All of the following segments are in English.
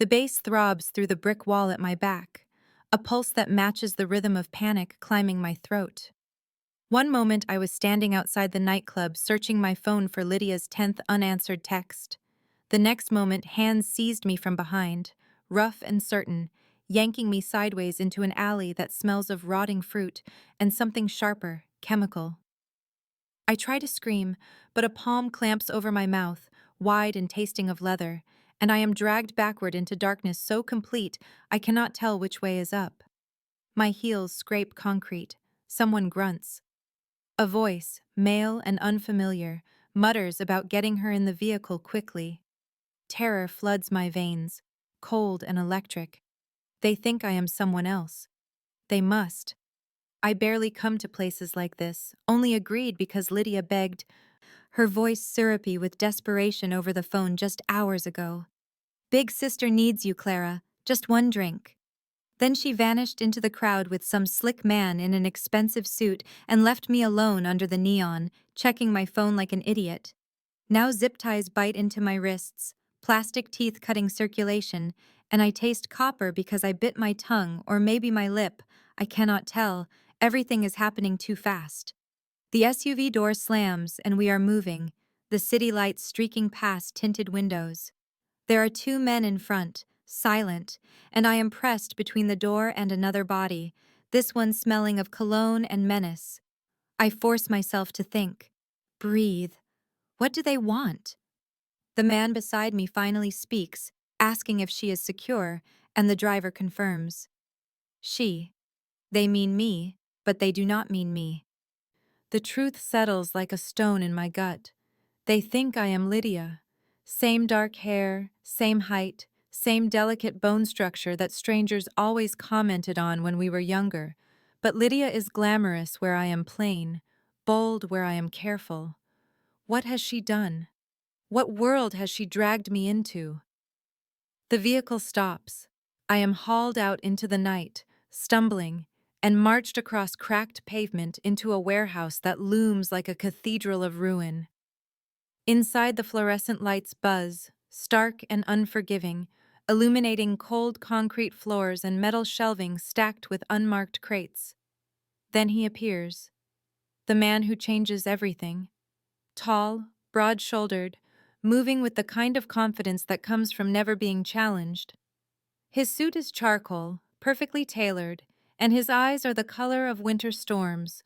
The bass throbs through the brick wall at my back, a pulse that matches the rhythm of panic climbing my throat. One moment I was standing outside the nightclub searching my phone for Lydia's 10th unanswered text. The next moment, hands seized me from behind, rough and certain, yanking me sideways into an alley that smells of rotting fruit and something sharper, chemical. I try to scream, but a palm clamps over my mouth, wide and tasting of leather, and I am dragged backward into darkness so complete I cannot tell which way is up. My heels scrape concrete. Someone grunts. A voice, male and unfamiliar, mutters about getting her in the vehicle quickly. Terror floods my veins, cold and electric. They think I am someone else. They must. I barely come to places like this, only agreed because Lydia begged, her voice syrupy with desperation over the phone just hours ago. Big sister needs you, Clara. Just one drink. Then she vanished into the crowd with some slick man in an expensive suit and left me alone under the neon, checking my phone like an idiot. Now zip ties bite into my wrists, plastic teeth cutting circulation, and I taste copper because I bit my tongue or maybe my lip. I cannot tell. Everything is happening too fast. The SUV door slams and we are moving, the city lights streaking past tinted windows. There are two men in front, silent, and I am pressed between the door and another body, this one smelling of cologne and menace. I force myself to think. Breathe. What do they want? The man beside me finally speaks, asking if she is secure, and the driver confirms. She. They mean me, but they do not mean me. The truth settles like a stone in my gut. They think I am Lydia. Same dark hair, same height, same delicate bone structure that strangers always commented on when we were younger. But Lydia is glamorous where I am plain, bold where I am careful. What has she done? What world has she dragged me into? The vehicle stops. I am hauled out into the night, stumbling, and marched across cracked pavement into a warehouse that looms like a cathedral of ruin. Inside, the fluorescent lights buzz, stark and unforgiving, illuminating cold concrete floors and metal shelving stacked with unmarked crates. Then he appears, the man who changes everything. Tall, broad-shouldered, moving with the kind of confidence that comes from never being challenged. His suit is charcoal, perfectly tailored, and his eyes are the color of winter storms,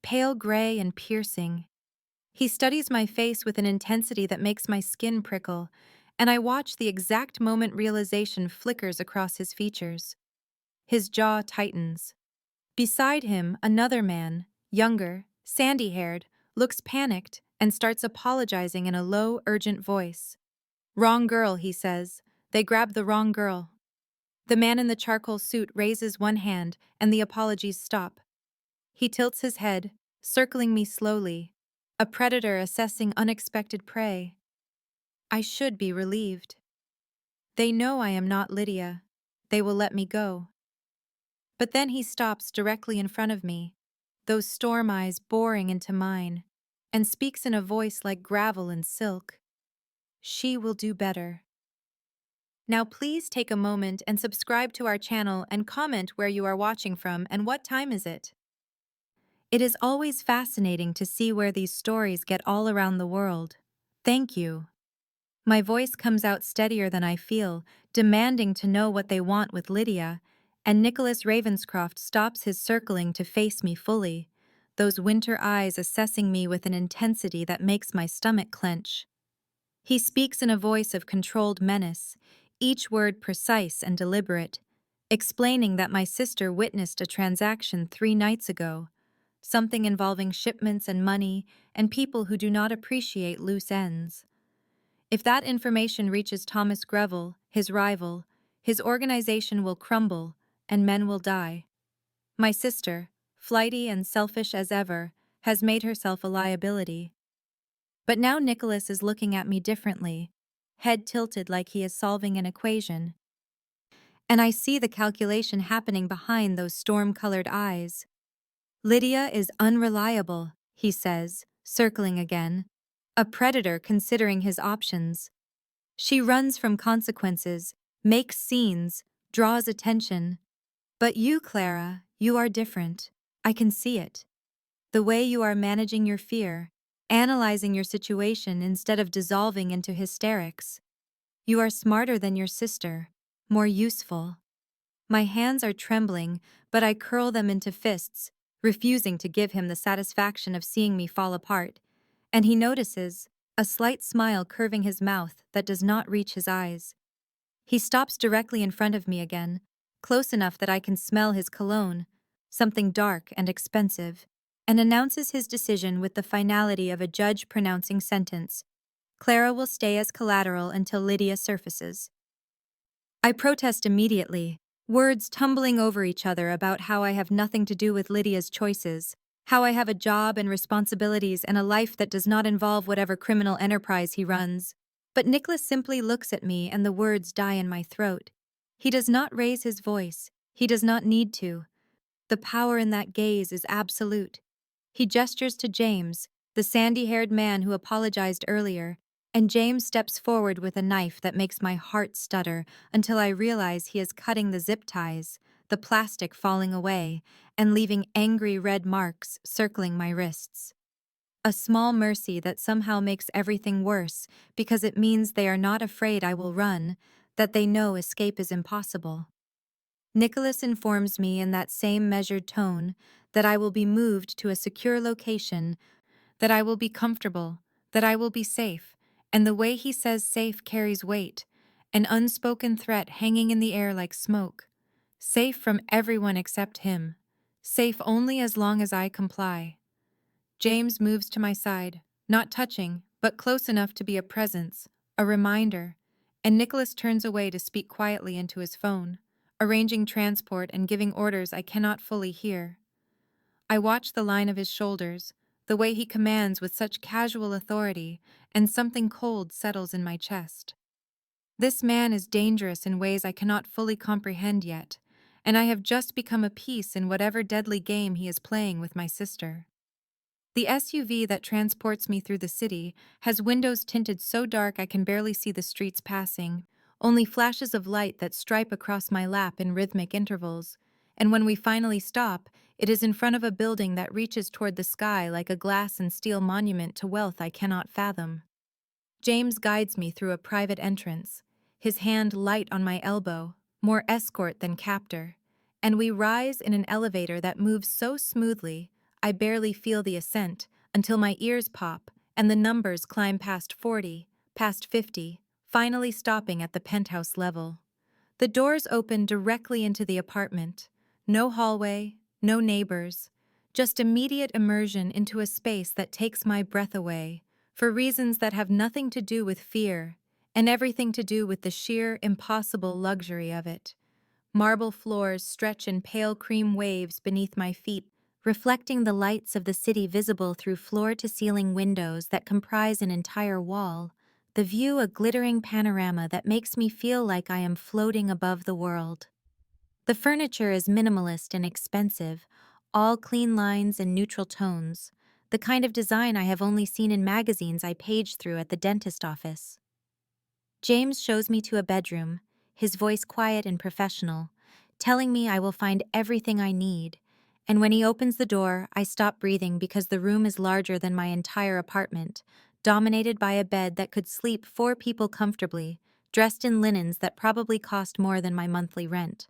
pale gray and piercing. He studies my face with an intensity that makes my skin prickle, and I watch the exact moment realization flickers across his features. His jaw tightens. Beside him, another man, younger, sandy-haired, looks panicked and starts apologizing in a low, urgent voice. "Wrong girl," he says. "They grabbed the wrong girl." The man in the charcoal suit raises one hand and the apologies stop. He tilts his head, circling me slowly, a predator assessing unexpected prey. I should be relieved. They know I am not Lydia. They will let me go. But then he stops directly in front of me, those storm eyes boring into mine, and speaks in a voice like gravel and silk. She will do better. Now please take a moment and subscribe to our channel and comment where you are watching from and what time is it. It is always fascinating to see where these stories get all around the world. Thank you. My voice comes out steadier than I feel, demanding to know what they want with Lydia, and Nicholas Ravenscroft stops his circling to face me fully, those winter eyes assessing me with an intensity that makes my stomach clench. He speaks in a voice of controlled menace, each word precise and deliberate, explaining that my sister witnessed a transaction 3 nights ago, something involving shipments and money and people who do not appreciate loose ends. If that information reaches Thomas Greville, his rival, his organization will crumble and men will die. My sister, flighty and selfish as ever, has made herself a liability. But now Nicholas is looking at me differently, head tilted like he is solving an equation. And I see the calculation happening behind those storm-colored eyes. Lydia is unreliable, he says, circling again, a predator considering his options. She runs from consequences, makes scenes, draws attention. But you, Clara, you are different. I can see it. The way you are managing your fear, analyzing your situation instead of dissolving into hysterics. You are smarter than your sister, more useful. My hands are trembling, but I curl them into fists, refusing to give him the satisfaction of seeing me fall apart. And he notices, a slight smile curving his mouth that does not reach his eyes. He stops directly in front of me again, close enough that I can smell his cologne, something dark and expensive, and announces his decision with the finality of a judge pronouncing sentence. Clara will stay as collateral until Lydia surfaces. I protest immediately, words tumbling over each other about how I have nothing to do with Lydia's choices, how I have a job and responsibilities and a life that does not involve whatever criminal enterprise he runs. But Nicholas simply looks at me and the words die in my throat. He does not raise his voice. He does not need to. The power in that gaze is absolute. He gestures to James, the sandy-haired man who apologized earlier, and James steps forward with a knife that makes my heart stutter until I realize he is cutting the zip ties, the plastic falling away, and leaving angry red marks circling my wrists. A small mercy that somehow makes everything worse because it means they are not afraid I will run, that they know escape is impossible. Nicholas informs me in that same measured tone that I will be moved to a secure location, that I will be comfortable, that I will be safe, and the way he says safe carries weight, an unspoken threat hanging in the air like smoke. Safe from everyone except him. Safe only as long as I comply. James moves to my side, not touching, but close enough to be a presence, a reminder, and Nicholas turns away to speak quietly into his phone, arranging transport and giving orders I cannot fully hear. I watch the line of his shoulders, the way he commands with such casual authority, and something cold settles in my chest. This man is dangerous in ways I cannot fully comprehend yet, and I have just become a piece in whatever deadly game he is playing with my sister. The SUV that transports me through the city has windows tinted so dark I can barely see the streets passing, only flashes of light that stripe across my lap in rhythmic intervals, and when we finally stop, it is in front of a building that reaches toward the sky like a glass and steel monument to wealth I cannot fathom. James guides me through a private entrance, his hand light on my elbow, more escort than captor, and we rise in an elevator that moves so smoothly I barely feel the ascent until my ears pop and the numbers climb past 40, past 50, finally stopping at the penthouse level. The doors open directly into the apartment. No hallway, no neighbors, just immediate immersion into a space that takes my breath away, for reasons that have nothing to do with fear, and everything to do with the sheer, impossible luxury of it. Marble floors stretch in pale cream waves beneath my feet, reflecting the lights of the city visible through floor-to-ceiling windows that comprise an entire wall, the view a glittering panorama that makes me feel like I am floating above the world. The furniture is minimalist and expensive, all clean lines and neutral tones, the kind of design I have only seen in magazines I page through at the dentist office. James shows me to a bedroom, his voice quiet and professional, telling me I will find everything I need, and when he opens the door, I stop breathing because the room is larger than my entire apartment, dominated by a bed that could sleep 4 people comfortably, dressed in linens that probably cost more than my monthly rent.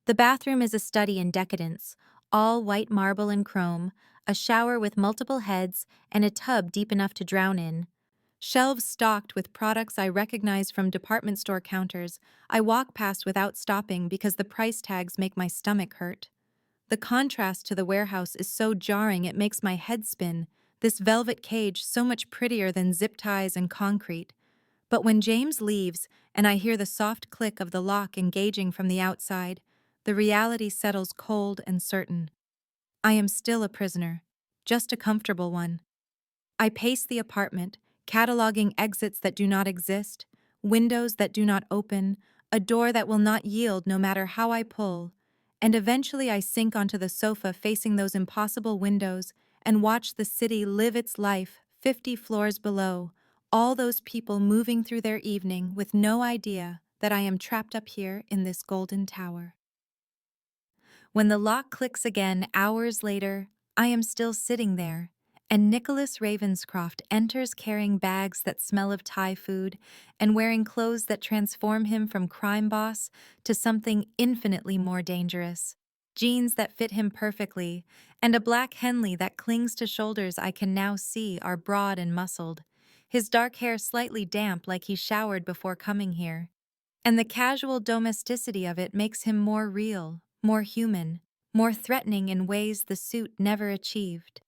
The bathroom is a study in decadence, all white marble and chrome, a shower with multiple heads, and a tub deep enough to drown in. Shelves stocked with products I recognize from department store counters I walk past without stopping because the price tags make my stomach hurt. The contrast to the warehouse is so jarring it makes my head spin, this velvet cage so much prettier than zip ties and concrete. But when James leaves and I hear the soft click of the lock engaging from the outside, the reality settles cold and certain. I am still a prisoner, just a comfortable one. I pace the apartment, cataloging exits that do not exist, windows that do not open, a door that will not yield no matter how I pull, and eventually I sink onto the sofa facing those impossible windows and watch the city live its life 50 floors below, all those people moving through their evening with no idea that I am trapped up here in this golden tower. When the lock clicks again hours later, I am still sitting there, and Nicholas Ravenscroft enters carrying bags that smell of Thai food and wearing clothes that transform him from crime boss to something infinitely more dangerous. Jeans that fit him perfectly, and a black Henley that clings to shoulders I can now see are broad and muscled, his dark hair slightly damp like he showered before coming here. And the casual domesticity of it makes him more real, more human, more threatening in ways the suit never achieved.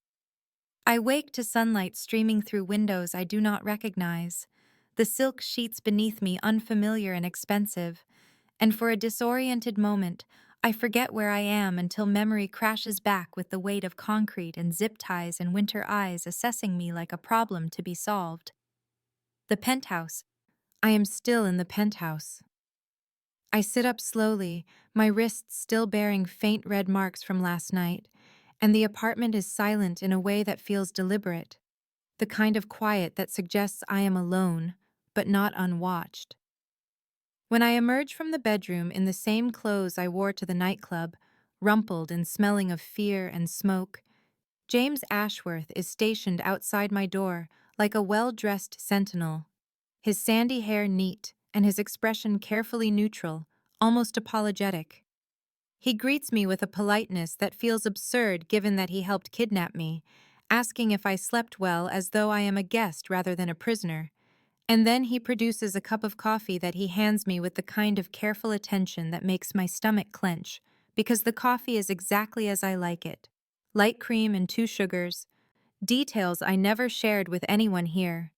I wake to sunlight streaming through windows I do not recognize, the silk sheets beneath me unfamiliar and expensive, and for a disoriented moment, I forget where I am until memory crashes back with the weight of concrete and zip ties and winter eyes assessing me like a problem to be solved. The penthouse. I am still in the penthouse. I sit up slowly, my wrists still bearing faint red marks from last night, and the apartment is silent in a way that feels deliberate, the kind of quiet that suggests I am alone, but not unwatched. When I emerge from the bedroom in the same clothes I wore to the nightclub, rumpled and smelling of fear and smoke, James Ashworth is stationed outside my door like a well-dressed sentinel, his sandy hair neat and his expression carefully neutral, almost apologetic. He greets me with a politeness that feels absurd given that he helped kidnap me, asking if I slept well as though I am a guest rather than a prisoner. And then he produces a cup of coffee that he hands me with the kind of careful attention that makes my stomach clench, because the coffee is exactly as I like it. Light cream and 2 sugars, details I never shared with anyone here.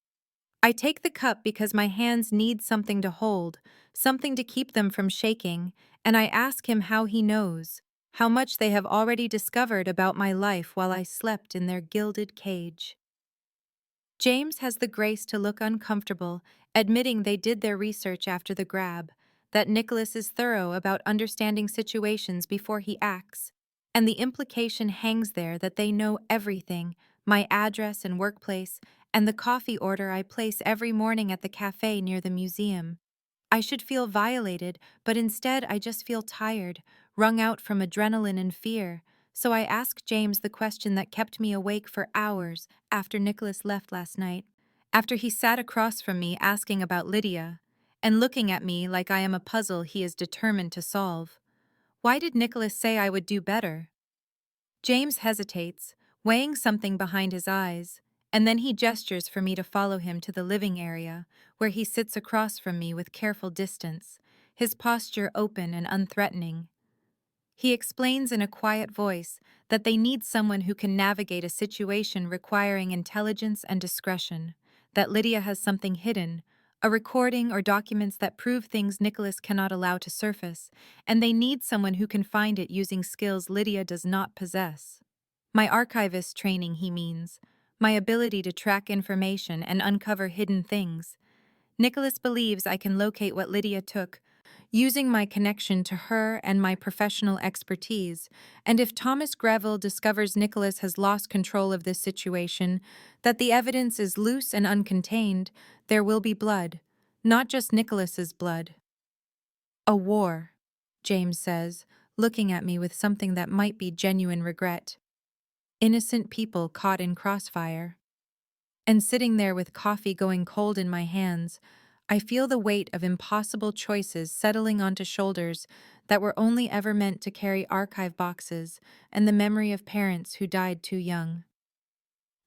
I take the cup because my hands need something to hold, something to keep them from shaking, and I ask him how he knows, how much they have already discovered about my life while I slept in their gilded cage. James has the grace to look uncomfortable, admitting they did their research after the grab, that Nicholas is thorough about understanding situations before he acts, and the implication hangs there that they know everything, my address and workplace, and the coffee order I place every morning at the cafe near the museum. I should feel violated, but instead I just feel tired, wrung out from adrenaline and fear, so I ask James the question that kept me awake for hours after Nicholas left last night, after he sat across from me asking about Lydia, and looking at me like I am a puzzle he is determined to solve. Why did Nicholas say I would do better? James hesitates, weighing something behind his eyes, and then he gestures for me to follow him to the living area, where he sits across from me with careful distance, his posture open and unthreatening. He explains in a quiet voice that they need someone who can navigate a situation requiring intelligence and discretion, that Lydia has something hidden, a recording or documents that prove things Nicholas cannot allow to surface, and they need someone who can find it using skills Lydia does not possess. My archivist training, he means, my ability to track information and uncover hidden things. Nicholas believes I can locate what Lydia took, using my connection to her and my professional expertise, and if Thomas Greville discovers Nicholas has lost control of this situation, that the evidence is loose and uncontained, there will be blood, not just Nicholas's blood. A war, James says, looking at me with something that might be genuine regret. Innocent people caught in crossfire. And sitting there with coffee going cold in my hands, I feel the weight of impossible choices settling onto shoulders that were only ever meant to carry archive boxes and the memory of parents who died too young.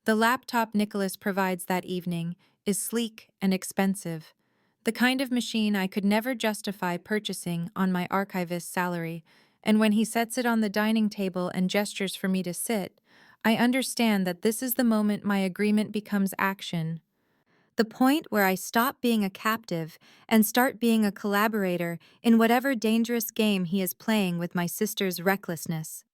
The laptop Nicholas provides that evening is sleek and expensive, the kind of machine I could never justify purchasing on my archivist's salary, and when he sets it on the dining table and gestures for me to sit, I understand that this is the moment my agreement becomes action. The point where I stop being a captive and start being a collaborator in whatever dangerous game he is playing with my sister's recklessness.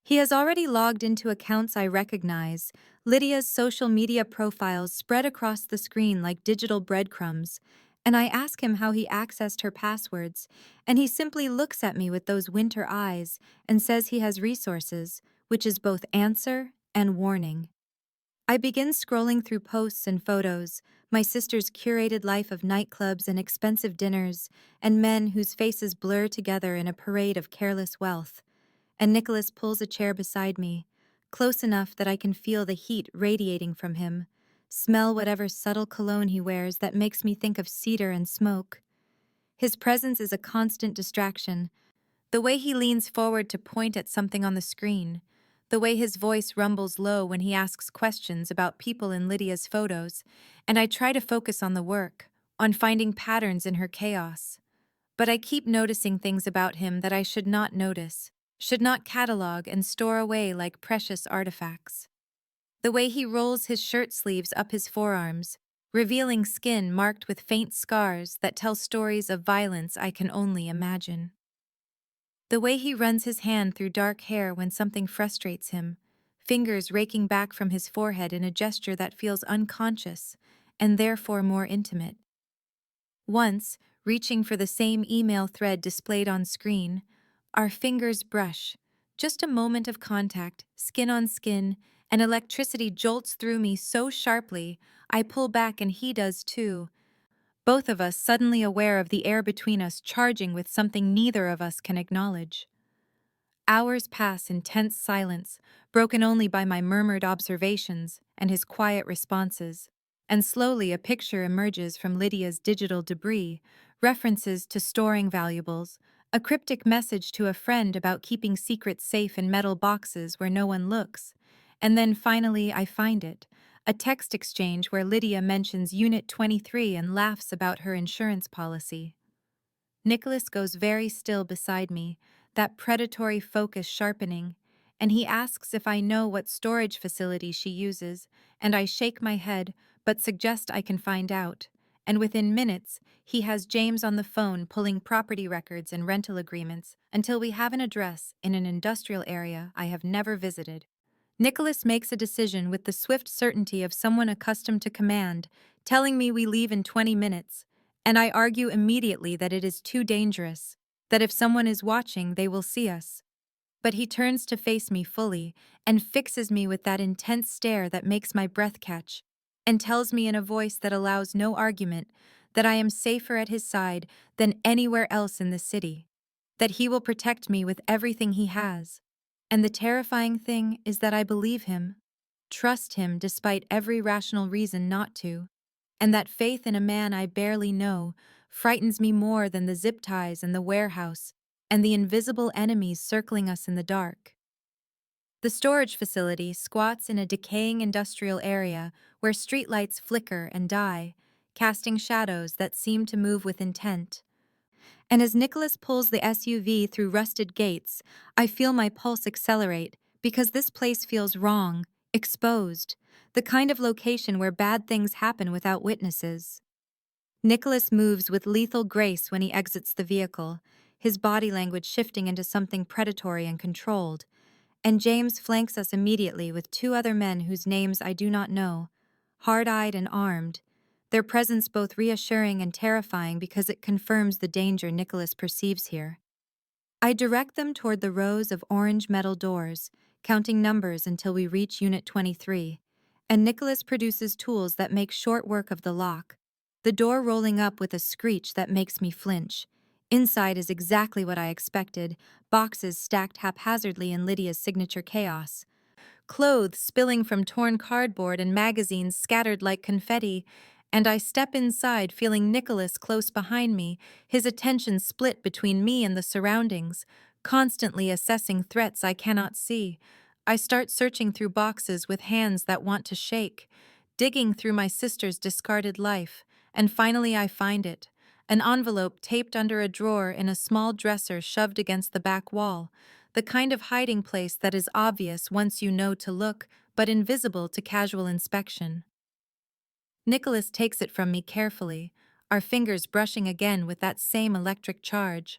He has already logged into accounts I recognize, Lydia's social media profiles spread across the screen like digital breadcrumbs, and I ask him how he accessed her passwords, and he simply looks at me with those winter eyes and says he has resources, which is both answer and warning. I begin scrolling through posts and photos, My sister's curated life of nightclubs and expensive dinners, and men whose faces blur together in a parade of careless wealth. And Nicholas pulls a chair beside me, close enough that I can feel the heat radiating from him, smell whatever subtle cologne he wears that makes me think of cedar and smoke. His presence is a constant distraction. The way he leans forward to point at something on the screen, the way his voice rumbles low when he asks questions about people in Lydia's photos, and I try to focus on the work, on finding patterns in her chaos. But I keep noticing things about him that I should not notice, should not catalog and store away like precious artifacts. The way he rolls his shirt sleeves up his forearms, revealing skin marked with faint scars that tell stories of violence I can only imagine. The way he runs his hand through dark hair when something frustrates him, fingers raking back from his forehead in a gesture that feels unconscious and therefore more intimate. Once, reaching for the same email thread displayed on screen, our fingers brush. Just a moment of contact, skin on skin, and electricity jolts through me so sharply, I pull back and he does too, both of us suddenly aware of the air between us charging with something neither of us can acknowledge. Hours pass in tense silence, broken only by my murmured observations and his quiet responses, and slowly a picture emerges from Lydia's digital debris, references to storing valuables, a cryptic message to a friend about keeping secrets safe in metal boxes where no one looks, and then finally I find it, a text exchange where Lydia mentions Unit 23 and laughs about her insurance policy. Nicholas goes very still beside me, that predatory focus sharpening, and he asks if I know what storage facility she uses, and I shake my head, but suggest I can find out. And within minutes, he has James on the phone pulling property records and rental agreements until we have an address in an industrial area I have never visited. Nicholas makes a decision with the swift certainty of someone accustomed to command, telling me we leave in 20 minutes, and I argue immediately that it is too dangerous, that if someone is watching, they will see us. But he turns to face me fully and fixes me with that intense stare that makes my breath catch, and tells me in a voice that allows no argument that I am safer at his side than anywhere else in the city, that he will protect me with everything he has. And the terrifying thing is that I believe him, trust him despite every rational reason not to, and that faith in a man I barely know frightens me more than the zip ties and the warehouse and the invisible enemies circling us in the dark. The storage facility squats in a decaying industrial area where streetlights flicker and die, casting shadows that seem to move with intent. And as Nicholas pulls the SUV through rusted gates, I feel my pulse accelerate because this place feels wrong, exposed, the kind of location where bad things happen without witnesses. Nicholas moves with lethal grace when he exits the vehicle, his body language shifting into something predatory and controlled, and James flanks us immediately with two other men whose names I do not know, hard-eyed and armed, their presence both reassuring and terrifying because it confirms the danger Nicholas perceives here. I direct them toward the rows of orange metal doors, counting numbers until we reach Unit 23, and Nicholas produces tools that make short work of the lock, the door rolling up with a screech that makes me flinch. Inside is exactly what I expected, boxes stacked haphazardly in Lydia's signature chaos, clothes spilling from torn cardboard and magazines scattered like confetti, and I step inside feeling Nicholas close behind me, his attention split between me and the surroundings, constantly assessing threats I cannot see. I start searching through boxes with hands that want to shake, digging through my sister's discarded life, and finally I find it, an envelope taped under a drawer in a small dresser shoved against the back wall, the kind of hiding place that is obvious once you know to look, but invisible to casual inspection. Nicholas takes it from me carefully, our fingers brushing again with that same electric charge.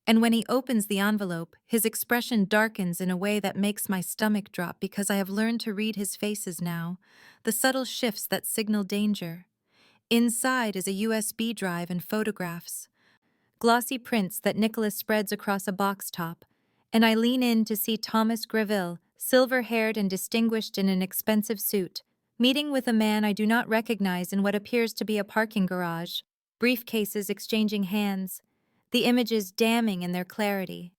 And when he opens the envelope, his expression darkens in a way that makes my stomach drop because I have learned to read his faces now, the subtle shifts that signal danger. Inside is a USB drive and photographs, glossy prints that Nicholas spreads across a box top, and I lean in to see Thomas Greville, silver-haired and distinguished in an expensive suit, Meeting with a man I do not recognize in what appears to be a parking garage, briefcases exchanging hands, the images damning in their clarity.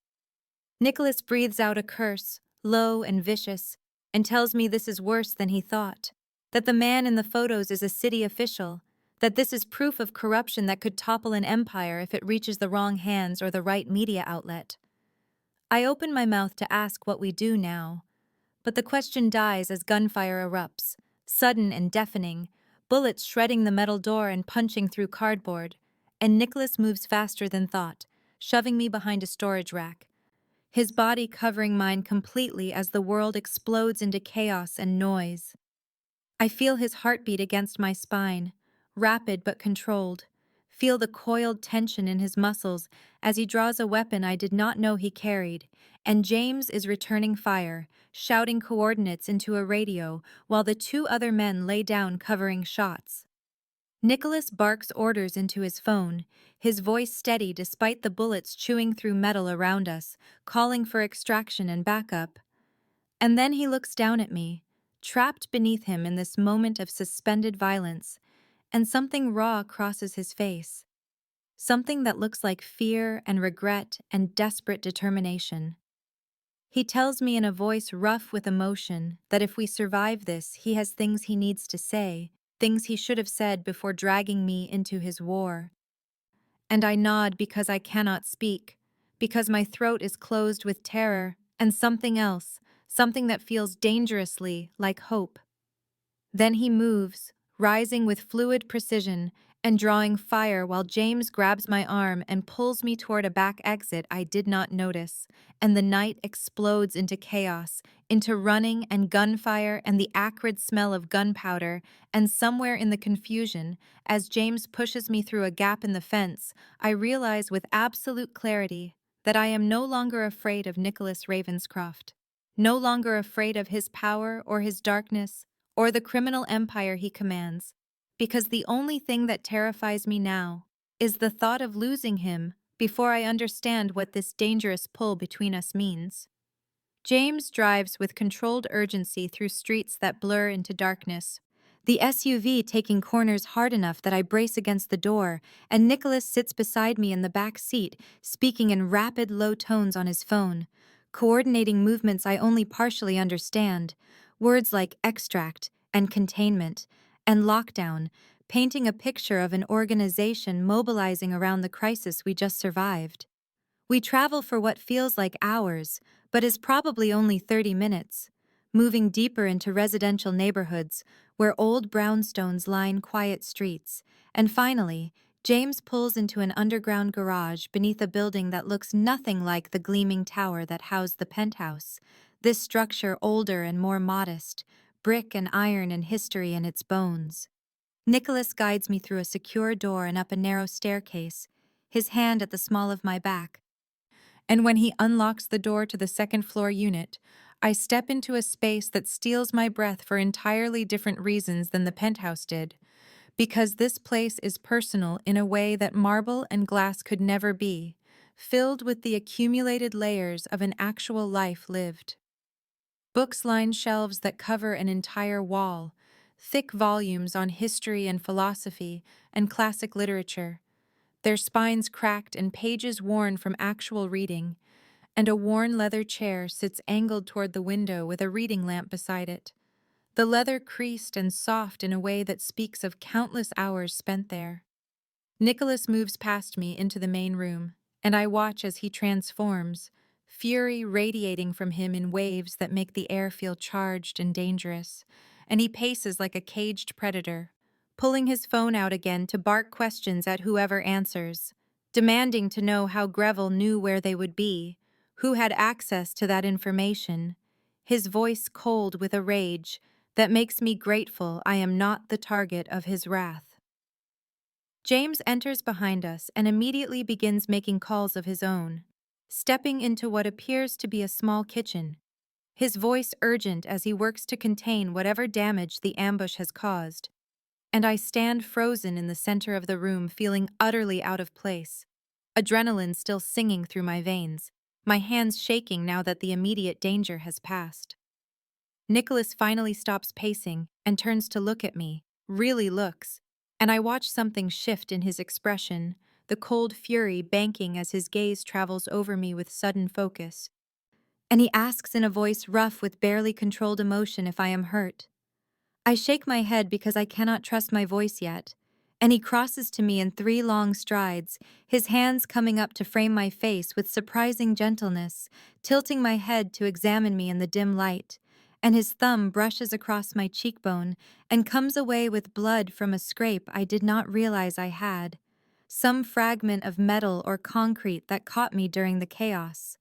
Nicholas breathes out a curse, low and vicious, and tells me this is worse than he thought, that the man in the photos is a city official, that this is proof of corruption that could topple an empire if it reaches the wrong hands or the right media outlet. I open my mouth to ask what we do now, but the question dies as gunfire erupts, sudden and deafening, bullets shredding the metal door and punching through cardboard, and Nicholas moves faster than thought, shoving me behind a storage rack, his body covering mine completely as the world explodes into chaos and noise. I feel his heartbeat against my spine, rapid but controlled, feel the coiled tension in his muscles as he draws a weapon I did not know he carried, and James is returning fire, shouting coordinates into a radio while the two other men lay down covering shots. Nicholas barks orders into his phone, his voice steady despite the bullets chewing through metal around us, calling for extraction and backup. And then he looks down at me, trapped beneath him in this moment of suspended violence, and something raw crosses his face. Something that looks like fear and regret and desperate determination. He tells me in a voice rough with emotion that if we survive this, he has things he needs to say, things he should have said before dragging me into his war. And I nod because I cannot speak, because my throat is closed with terror and something else, something that feels dangerously like hope. Then he moves, rising with fluid precision and drawing fire while James grabs my arm and pulls me toward a back exit I did not notice, and the night explodes into chaos, into running and gunfire and the acrid smell of gunpowder, and somewhere in the confusion, as James pushes me through a gap in the fence, I realize with absolute clarity that I am no longer afraid of Nicholas Ravenscroft, no longer afraid of his power or his darkness, or the criminal empire he commands, because the only thing that terrifies me now is the thought of losing him before I understand what this dangerous pull between us means. James drives with controlled urgency through streets that blur into darkness, the SUV taking corners hard enough that I brace against the door, and Nicholas sits beside me in the back seat, speaking in rapid, low tones on his phone, coordinating movements I only partially understand, words like extract and containment and lockdown, painting a picture of an organization mobilizing around the crisis we just survived. We travel for what feels like hours, but is probably only 30 minutes, moving deeper into residential neighborhoods where old brownstones line quiet streets, and finally, James pulls into an underground garage beneath a building that looks nothing like the gleaming tower that housed the penthouse, this structure older and more modest, brick and iron and history in its bones. Nicholas guides me through a secure door and up a narrow staircase, his hand at the small of my back. And when he unlocks the door to the second-floor unit, I step into a space that steals my breath for entirely different reasons than the penthouse did, because this place is personal in a way that marble and glass could never be, filled with the accumulated layers of an actual life lived. Books line shelves that cover an entire wall, thick volumes on history and philosophy and classic literature, their spines cracked and pages worn from actual reading, and a worn leather chair sits angled toward the window with a reading lamp beside it, the leather creased and soft in a way that speaks of countless hours spent there. Nicholas moves past me into the main room, and I watch as he transforms, fury radiating from him in waves that make the air feel charged and dangerous, and he paces like a caged predator, pulling his phone out again to bark questions at whoever answers, demanding to know how Greville knew where they would be, who had access to that information, his voice cold with a rage that makes me grateful I am not the target of his wrath. James enters behind us and immediately begins making calls of his own, stepping into what appears to be a small kitchen, his voice urgent as he works to contain whatever damage the ambush has caused. And I stand frozen in the center of the room, feeling utterly out of place, adrenaline still singing through my veins, my hands shaking now that the immediate danger has passed. Nicholas finally stops pacing and turns to look at me, really looks, and I watch something shift in his expression, the cold fury banking as his gaze travels over me with sudden focus. And he asks in a voice rough with barely controlled emotion if I am hurt. I shake my head because I cannot trust my voice yet, and he crosses to me in 3 long strides, his hands coming up to frame my face with surprising gentleness, tilting my head to examine me in the dim light, and his thumb brushes across my cheekbone and comes away with blood from a scrape I did not realize I had, some fragment of metal or concrete that caught me during the chaos.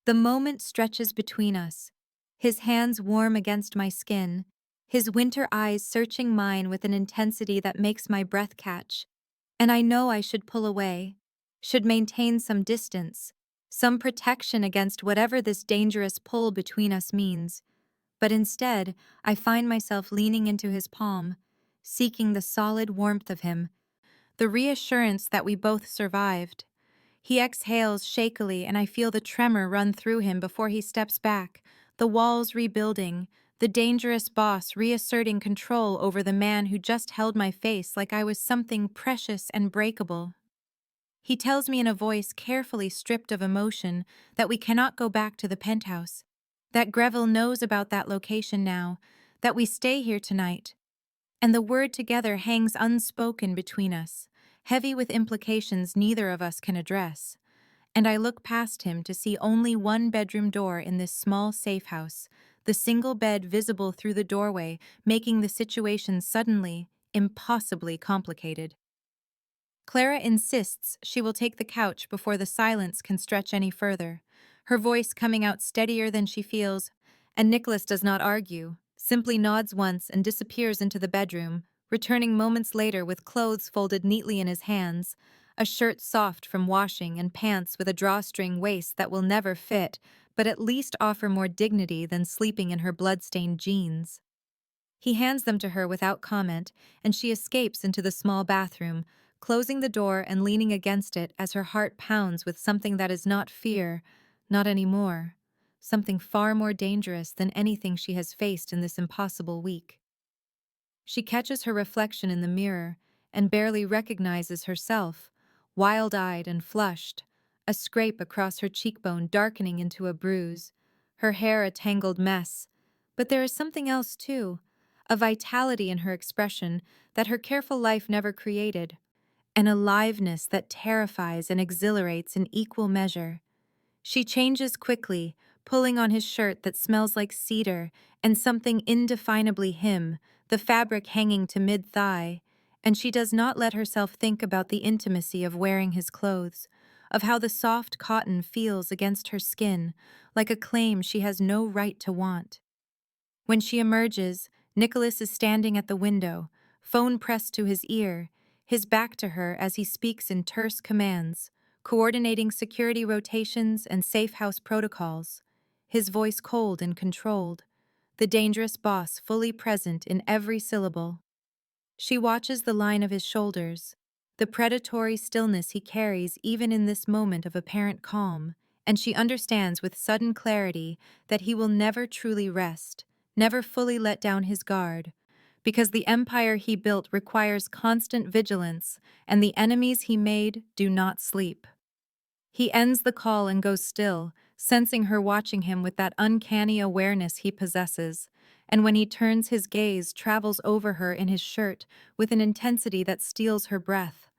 The moment stretches between us, his hands warm against my skin, his winter eyes searching mine with an intensity that makes my breath catch, and I know I should pull away, should maintain some distance, some protection against whatever this dangerous pull between us means. But instead, I find myself leaning into his palm, seeking the solid warmth of him, the reassurance that we both survived. He exhales shakily, and I feel the tremor run through him before he steps back, the walls rebuilding, the dangerous boss reasserting control over the man who just held my face like I was something precious and breakable. He tells me in a voice carefully stripped of emotion that we cannot go back to the penthouse, that Greville knows about that location now, that we stay here tonight. And the word together hangs unspoken between us, heavy with implications neither of us can address. And I look past him to see only one bedroom door in this small safe house, the single bed visible through the doorway, making the situation suddenly, impossibly complicated. Clara insists she will take the couch before the silence can stretch any further, her voice coming out steadier than she feels, and Nicholas does not argue, simply nods once and disappears into the bedroom, returning moments later with clothes folded neatly in his hands, a shirt soft from washing and pants with a drawstring waist that will never fit, but at least offer more dignity than sleeping in her blood-stained jeans. He hands them to her without comment, and she escapes into the small bathroom, closing the door and leaning against it as her heart pounds with something that is not fear, not anymore, something far more dangerous than anything she has faced in this impossible week. She catches her reflection in the mirror and barely recognizes herself, wild-eyed and flushed, a scrape across her cheekbone darkening into a bruise, her hair a tangled mess. But there is something else too, a vitality in her expression that her careful life never created, an aliveness that terrifies and exhilarates in equal measure. She changes quickly, pulling on his shirt that smells like cedar and something indefinably him, the fabric hanging to mid-thigh, and she does not let herself think about the intimacy of wearing his clothes, of how the soft cotton feels against her skin, like a claim she has no right to want. When she emerges, Nicholas is standing at the window, phone pressed to his ear, his back to her as he speaks in terse commands, coordinating security rotations and safe house protocols, his voice cold and controlled, the dangerous boss fully present in every syllable. She watches the line of his shoulders, the predatory stillness he carries even in this moment of apparent calm, and she understands with sudden clarity that he will never truly rest, never fully let down his guard, because the empire he built requires constant vigilance, and the enemies he made do not sleep. He ends the call and goes still, sensing her watching him with that uncanny awareness he possesses, and when he turns his gaze travels over her in his shirt with an intensity that steals her breath.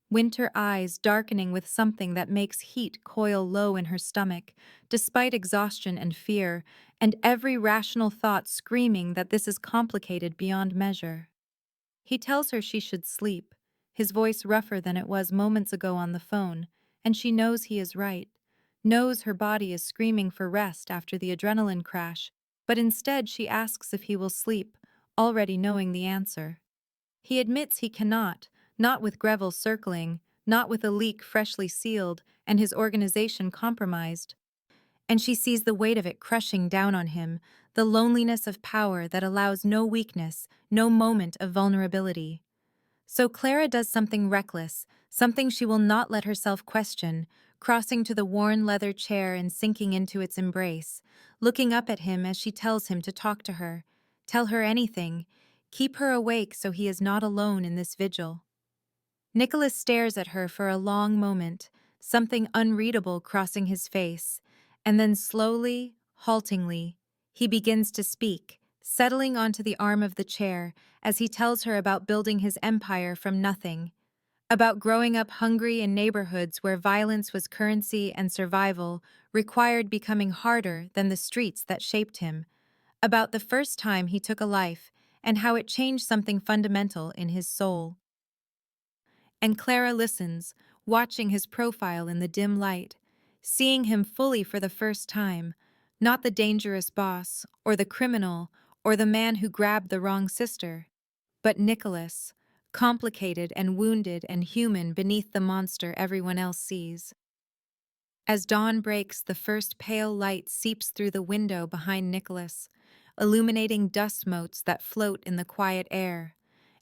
Winter eyes darkening with something that makes heat coil low in her stomach, despite exhaustion and fear, and every rational thought screaming that this is complicated beyond measure. He tells her she should sleep, his voice rougher than it was moments ago on the phone, and she knows he is right, knows her body is screaming for rest after the adrenaline crash, but instead she asks if he will sleep, already knowing the answer. He admits he cannot, not with Greville circling, not with a leak freshly sealed and his organization compromised. And she sees the weight of it crushing down on him, the loneliness of power that allows no weakness, no moment of vulnerability. So Clara does something reckless, something she will not let herself question, crossing to the worn leather chair and sinking into its embrace, looking up at him as she tells him to talk to her. Tell her anything. Keep her awake so he is not alone in this vigil. Nicholas stares at her for a long moment, something unreadable crossing his face, and then slowly, haltingly, he begins to speak, settling onto the arm of the chair as he tells her about building his empire from nothing, about growing up hungry in neighborhoods where violence was currency and survival required becoming harder than the streets that shaped him, about the first time he took a life and how it changed something fundamental in his soul. And Clara listens, watching his profile in the dim light, seeing him fully for the first time, not the dangerous boss, or the criminal, or the man who grabbed the wrong sister, but Nicholas, complicated and wounded and human beneath the monster everyone else sees. As dawn breaks, the first pale light seeps through the window behind Nicholas, illuminating dust motes that float in the quiet air,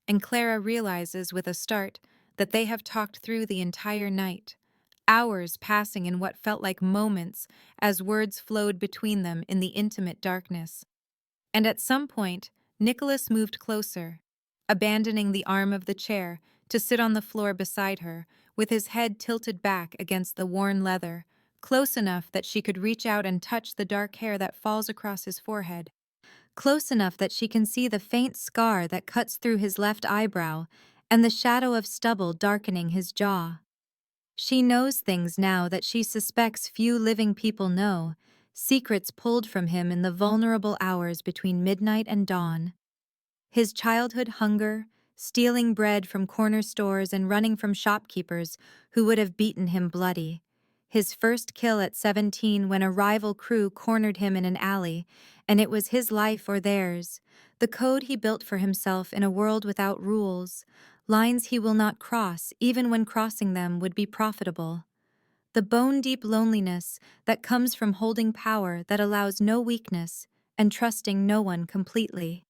and Clara realizes with a start that they have talked through the entire night, hours passing in what felt like moments as words flowed between them in the intimate darkness. And at some point, Nicholas moved closer, abandoning the arm of the chair to sit on the floor beside her, with his head tilted back against the worn leather, close enough that she could reach out and touch the dark hair that falls across his forehead, close enough that she can see the faint scar that cuts through his left eyebrow and the shadow of stubble darkening his jaw. She knows things now that she suspects few living people know, secrets pulled from him in the vulnerable hours between midnight and dawn. His childhood hunger, stealing bread from corner stores and running from shopkeepers who would have beaten him bloody. His first kill at 17 when a rival crew cornered him in an alley, and it was his life or theirs. The code he built for himself in a world without rules, lines he will not cross even when crossing them would be profitable. The bone-deep loneliness that comes from holding power that allows no weakness and trusting no one completely.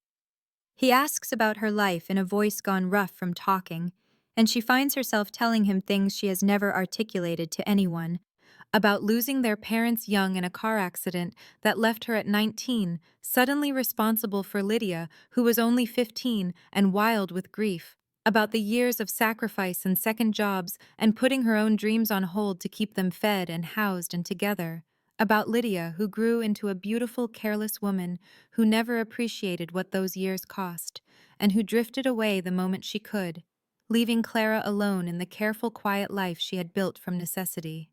He asks about her life in a voice gone rough from talking, and she finds herself telling him things she has never articulated to anyone, about losing their parents young in a car accident that left her at 19, suddenly responsible for Lydia, who was only 15 and wild with grief, about the years of sacrifice and second jobs and putting her own dreams on hold to keep them fed and housed and together, about Lydia, who grew into a beautiful, careless woman who never appreciated what those years cost, and who drifted away the moment she could, leaving Clara alone in the careful, quiet life she had built from necessity.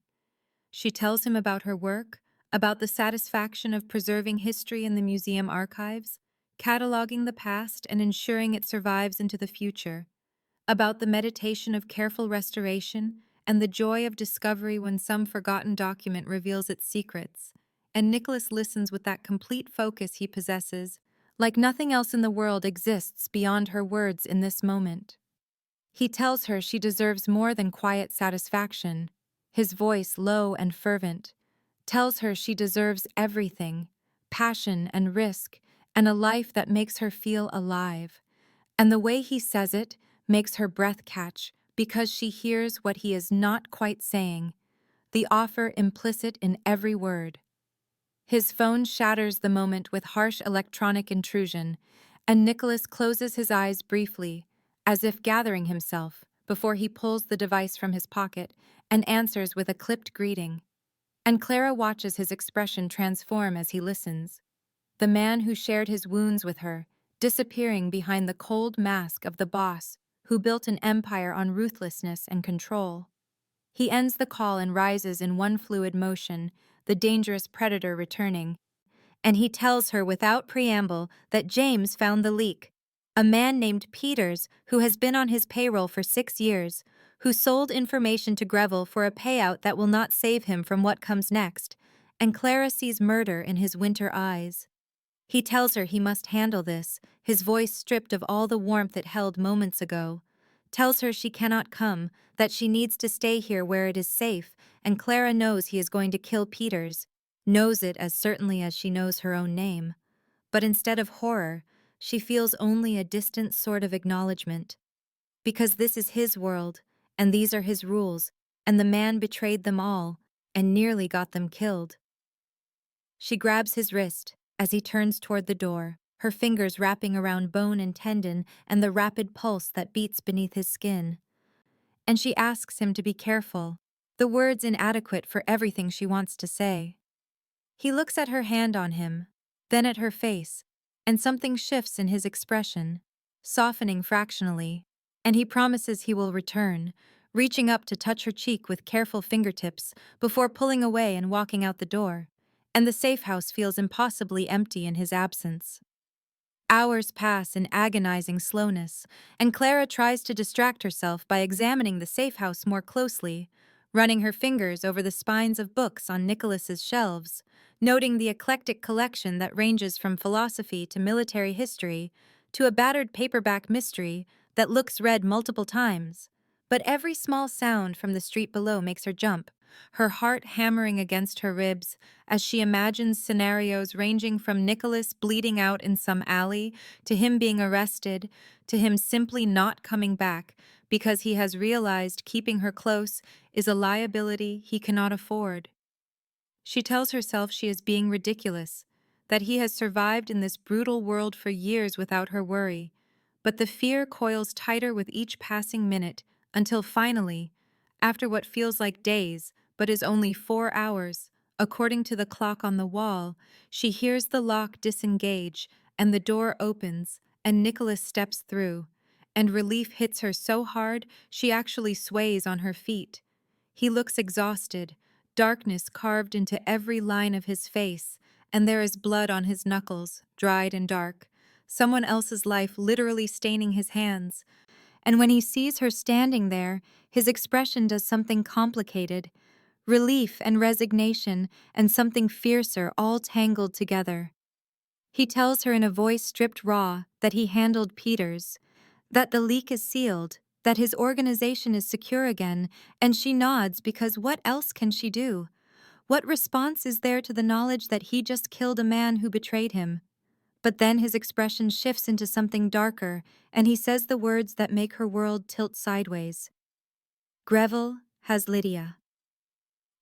She tells him about her work, about the satisfaction of preserving history in the museum archives, cataloging the past and ensuring it survives into the future, about the meditation of careful restoration and the joy of discovery when some forgotten document reveals its secrets. And Nicholas listens with that complete focus he possesses, like nothing else in the world exists beyond her words in this moment. He tells her she deserves more than quiet satisfaction, his voice low and fervent, tells her she deserves everything, passion and risk, and a life that makes her feel alive. And the way he says it makes her breath catch because she hears what he is not quite saying, the offer implicit in every word. His phone shatters the moment with harsh electronic intrusion, and Nicholas closes his eyes briefly, as if gathering himself, before he pulls the device from his pocket and answers with a clipped greeting. And Clara watches his expression transform as he listens. The man who shared his wounds with her, disappearing behind the cold mask of the boss who built an empire on ruthlessness and control. He ends the call and rises in one fluid motion, the dangerous predator returning, and he tells her without preamble that James found the leak. A man named Peters, who has been on his payroll for 6 years, who sold information to Greville for a payout that will not save him from what comes next, and Clara sees murder in his winter eyes. He tells her he must handle this, his voice stripped of all the warmth it held moments ago. Tells her she cannot come, that she needs to stay here where it is safe, and Clara knows he is going to kill Peters, knows it as certainly as she knows her own name. But instead of horror, she feels only a distant sort of acknowledgement. Because this is his world, and these are his rules, and the man betrayed them all, and nearly got them killed. She grabs his wrist as he turns toward the door, her fingers wrapping around bone and tendon and the rapid pulse that beats beneath his skin. And she asks him to be careful, the words inadequate for everything she wants to say. He looks at her hand on him, then at her face, and something shifts in his expression, softening fractionally, and he promises he will return, reaching up to touch her cheek with careful fingertips before pulling away and walking out the door, and the safe house feels impossibly empty in his absence. Hours pass in agonizing slowness, and Clara tries to distract herself by examining the safe house more closely, running her fingers over the spines of books on Nicholas's shelves, noting the eclectic collection that ranges from philosophy to military history to a battered paperback mystery that looks read multiple times. But every small sound from the street below makes her jump, her heart hammering against her ribs as she imagines scenarios ranging from Nicholas bleeding out in some alley, to him being arrested, to him simply not coming back because he has realized keeping her close is a liability he cannot afford. She tells herself she is being ridiculous, that he has survived in this brutal world for years without her worry, but the fear coils tighter with each passing minute until finally, after what feels like days but is only 4 hours, according to the clock on the wall, she hears the lock disengage and the door opens and Nicholas steps through, and relief hits her so hard she actually sways on her feet. He looks exhausted, darkness carved into every line of his face, and there is blood on his knuckles, dried and dark, someone else's life literally staining his hands. And when he sees her standing there, his expression does something complicated, relief and resignation and something fiercer all tangled together. He tells her in a voice stripped raw that he handled Peter's, that the leak is sealed, that his organization is secure again, and she nods because what else can she do? What response is there to the knowledge that he just killed a man who betrayed him? But then his expression shifts into something darker, and he says the words that make her world tilt sideways. Greville has Lydia.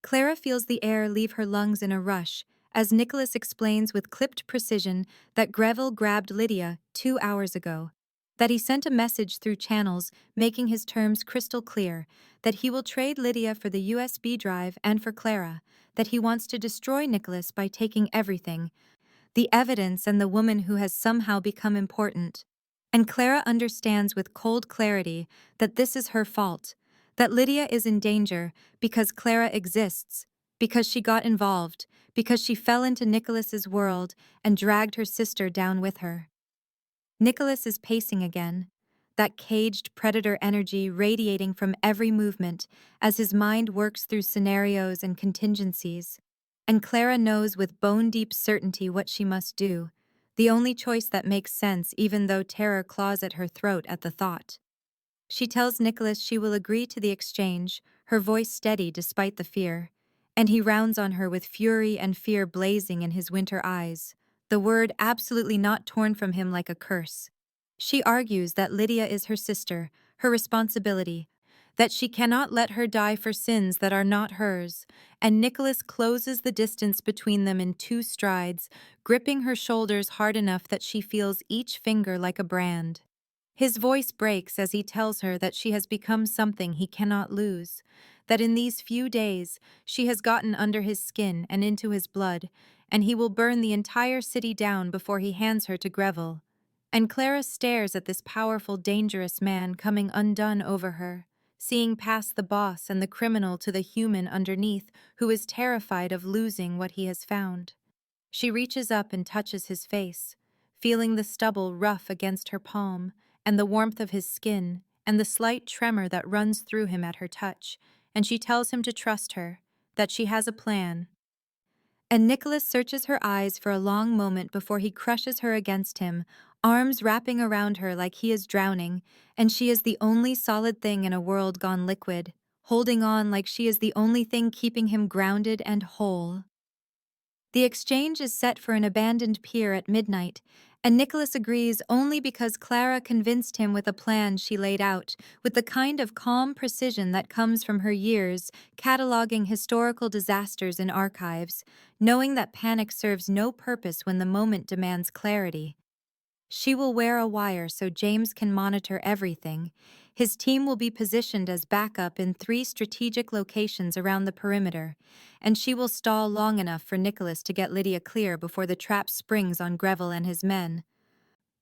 Clara feels the air leave her lungs in a rush, as Nicholas explains with clipped precision that Greville grabbed Lydia 2 hours ago, that he sent a message through channels making his terms crystal clear, that he will trade Lydia for the USB drive and for Clara, that he wants to destroy Nicholas by taking everything, the evidence and the woman who has somehow become important. And Clara understands with cold clarity that this is her fault, that Lydia is in danger because Clara exists, because she got involved, because she fell into Nicholas's world and dragged her sister down with her. Nicholas is pacing again, that caged predator energy radiating from every movement as his mind works through scenarios and contingencies. And Clara knows with bone-deep certainty what she must do, the only choice that makes sense even though terror claws at her throat at the thought. She tells Nicholas she will agree to the exchange, her voice steady despite the fear, and he rounds on her with fury and fear blazing in his winter eyes, the word absolutely not torn from him like a curse. She argues that Lydia is her sister, her responsibility, that she cannot let her die for sins that are not hers, and Nicholas closes the distance between them in 2 strides, gripping her shoulders hard enough that she feels each finger like a brand. His voice breaks as he tells her that she has become something he cannot lose, that in these few days she has gotten under his skin and into his blood, and he will burn the entire city down before he hands her to Greville. And Clara stares at this powerful, dangerous man coming undone over her, seeing past the boss and the criminal to the human underneath who is terrified of losing what he has found. She reaches up and touches his face, feeling the stubble rough against her palm, and the warmth of his skin, and the slight tremor that runs through him at her touch, and she tells him to trust her, that she has a plan. And Nicholas searches her eyes for a long moment before he crushes her against him, arms wrapping around her like he is drowning, and she is the only solid thing in a world gone liquid, holding on like she is the only thing keeping him grounded and whole. The exchange is set for an abandoned pier at midnight, And Nicholas agrees only because Clara convinced him with a plan she laid out, with the kind of calm precision that comes from her years cataloging historical disasters in archives, knowing that panic serves no purpose when the moment demands clarity. She will wear a wire so James can monitor everything. His team will be positioned as backup in 3 strategic locations around the perimeter, and she will stall long enough for Nicholas to get Lydia clear before the trap springs on Greville and his men.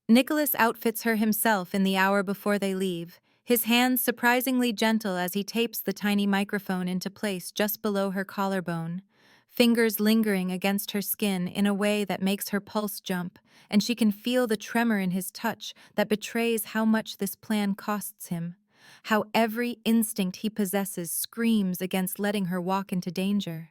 Nicholas outfits her himself in the hour before they leave, his hands surprisingly gentle as he tapes the tiny microphone into place just below her collarbone, fingers lingering against her skin in a way that makes her pulse jump, and she can feel the tremor in his touch that betrays how much this plan costs him, how every instinct he possesses screams against letting her walk into danger.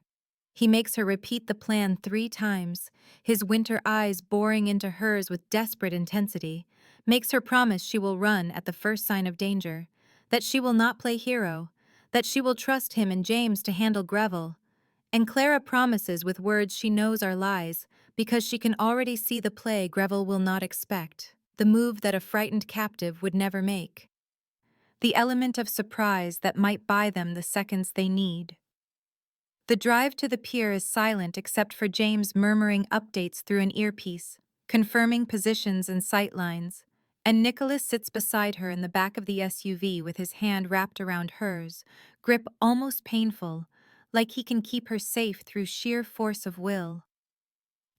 He makes her repeat the plan 3 times, his winter eyes boring into hers with desperate intensity, makes her promise she will run at the first sign of danger, that she will not play hero, that she will trust him and James to handle Greville. And Clara promises with words she knows are lies, because she can already see the play Greville will not expect, the move that a frightened captive would never make, the element of surprise that might buy them the seconds they need. The drive to the pier is silent except for James murmuring updates through an earpiece, confirming positions and sight lines, and Nicholas sits beside her in the back of the SUV with his hand wrapped around hers, grip almost painful, like he can keep her safe through sheer force of will.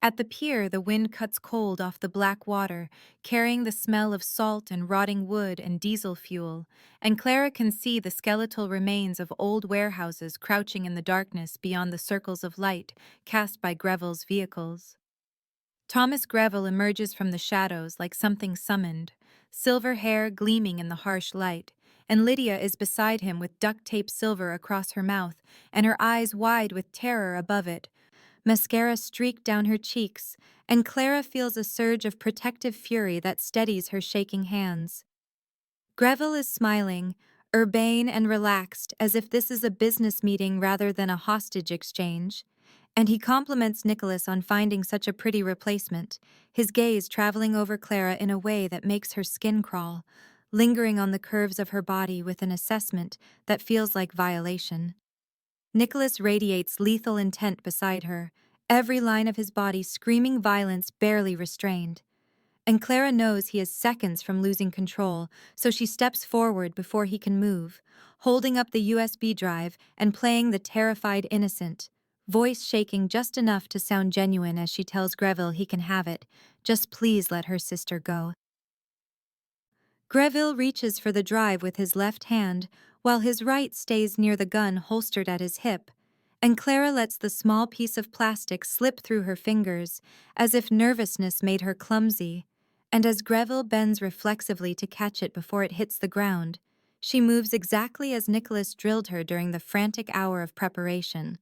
At the pier, the wind cuts cold off the black water, carrying the smell of salt and rotting wood and diesel fuel, and Clara can see the skeletal remains of old warehouses crouching in the darkness beyond the circles of light cast by Greville's vehicles. Thomas Greville emerges from the shadows like something summoned, silver hair gleaming in the harsh light, and Lydia is beside him with duct tape silver across her mouth and her eyes wide with terror above it, mascara streaked down her cheeks, and Clara feels a surge of protective fury that steadies her shaking hands. Greville is smiling, urbane and relaxed, as if this is a business meeting rather than a hostage exchange, and he compliments Nicholas on finding such a pretty replacement, his gaze traveling over Clara in a way that makes her skin crawl, lingering on the curves of her body with an assessment that feels like violation. Nicholas radiates lethal intent beside her, every line of his body screaming violence barely restrained. And Clara knows he is seconds from losing control, so she steps forward before he can move, holding up the USB drive and playing the terrified innocent, voice shaking just enough to sound genuine as she tells Greville he can have it, just please let her sister go. Greville reaches for the drive with his left hand, while his right stays near the gun holstered at his hip, and Clara lets the small piece of plastic slip through her fingers, as if nervousness made her clumsy, and as Greville bends reflexively to catch it before it hits the ground, she moves exactly as Nicholas drilled her during the frantic hour of preparation,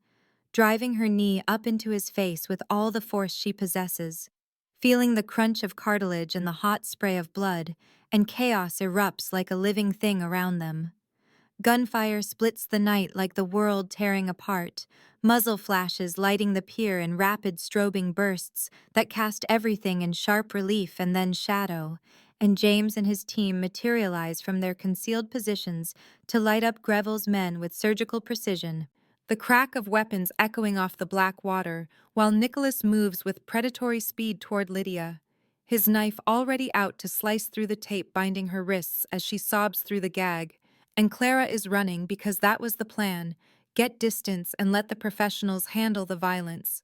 driving her knee up into his face with all the force she possesses. Feeling the crunch of cartilage and the hot spray of blood, and chaos erupts like a living thing around them. Gunfire splits the night like the world tearing apart, muzzle flashes lighting the pier in rapid strobing bursts that cast everything in sharp relief and then shadow, and James and his team materialize from their concealed positions to light up Greville's men with surgical precision, the crack of weapons echoing off the black water, while Nicholas moves with predatory speed toward Lydia, his knife already out to slice through the tape binding her wrists as she sobs through the gag, and Clara is running because that was the plan, get distance and let the professionals handle the violence.